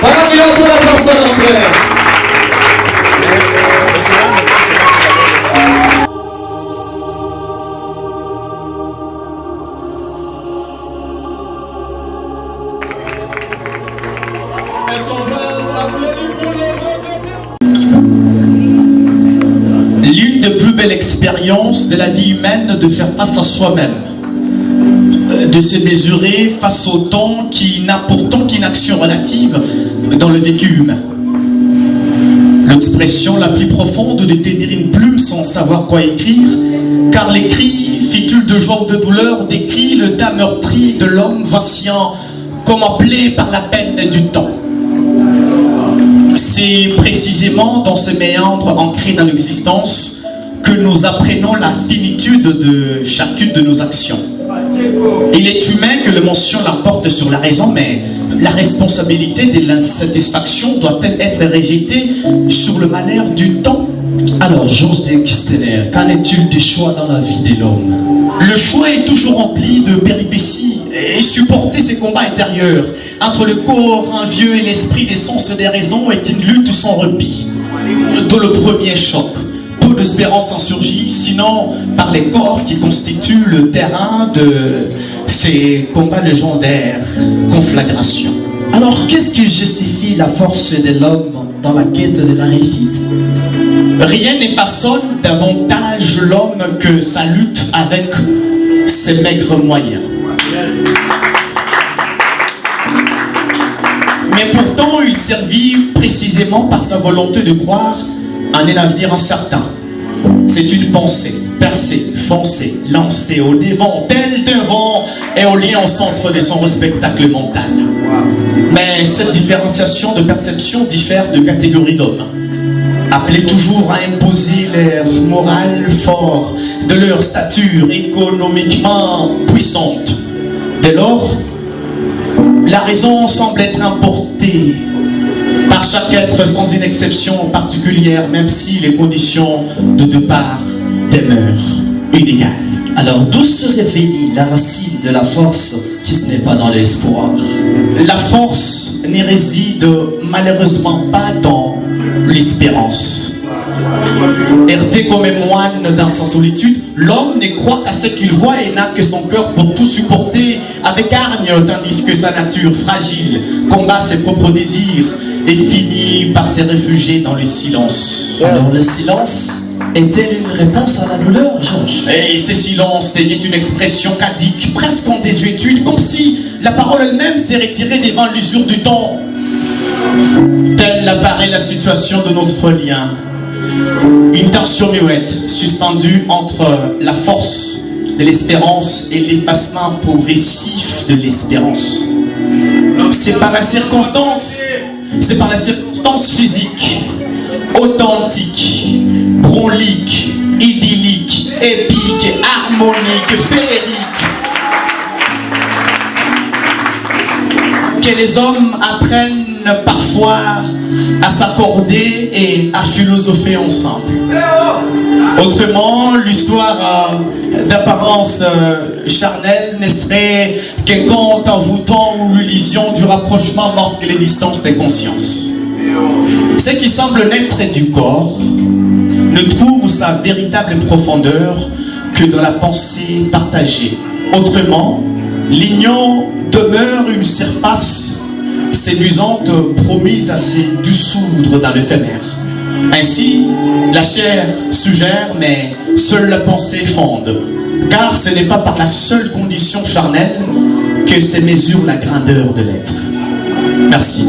Pendant qu'il entoure la personne en clair. L'une des plus belles expériences de la vie humaine de faire face à soi-même, de se mesurer face au temps qui n'a pourtant qu'une action relative dans le vécu humain. L'expression la plus profonde de tenir une plume sans savoir quoi écrire, car l'écrit, fitule de joie ou de douleur, décrit le tas meurtri de l'homme vacillant comme appelé par la peine du temps. C'est précisément dans ce méandre ancré dans l'existence que nous apprenons la finitude de chacune de nos actions. Il est humain que l'émotion l'emporte sur la raison, mais la responsabilité de l'insatisfaction doit-elle être rejetée sur le malheur du temps? Alors, Georges de Kistener, qu'en est-il du choix dans la vie de l'homme? Le choix est toujours rempli de péripéties et supporter ces combats intérieurs entre le corps un vieux et l'esprit des sens des raisons est une lutte sans répit. Dans le premier choc, peu d'espérance en surgit, sinon par les corps qui constituent le terrain de ces combats légendaires, conflagrations. Alors, qu'est-ce qui justifie la force de l'homme dans la quête de la réussite? Rien ne façonne davantage l'homme que sa lutte avec ses maigres moyens. Mais pourtant, il servit précisément par sa volonté de croire en un avenir incertain. C'est une pensée, percée, foncée, lancée au devant, tel d'un vent éolien au centre de son spectacle mental. Mais cette différenciation de perception diffère de catégorie d'hommes, appelés toujours à imposer leur morale fort de leur stature économiquement puissante. Dès lors, la raison semble être emportée par chaque être sans une exception particulière, même si les conditions de départ demeurent inégales. Alors, d'où se révèle la racine de la force, si ce n'est pas dans l'espoir? La force n'y réside malheureusement pas dans l'espérance. Erté comme un moine dans sa solitude, l'homme ne croit qu'à ce qu'il voit et n'a que son cœur pour tout supporter avec hargne, tandis que sa nature fragile combat ses propres désirs et finit par se réfugier dans le silence. Alors, le silence est-elle une réponse à la douleur, Georges? Et ce silence devient une expression cadique, presque en désuétude, comme si la parole elle-même s'est retirée devant l'usure du temps. Telle apparaît la situation de notre lien. Une tension muette, suspendue entre la force de l'espérance et l'effacement progressif de l'espérance. C'est par la circonstance physique, authentique, brolique, idyllique, épique, harmonique, féerique, que les hommes apprennent parfois à s'accorder et à philosopher ensemble. Autrement, l'histoire d'apparence charnelle ne serait qu'un conte envoûtant ou l'illusion du rapprochement lorsque les distances des consciences. Ce qui semble naître du corps ne trouve sa véritable profondeur que dans la pensée partagée. Autrement, l'union demeure une surface séduisante promise à se dissoudre dans l'éphémère. Ainsi, la chair suggère, mais seule la pensée fonde. Car ce n'est pas par la seule condition charnelle que se mesure la grandeur de l'être. Merci.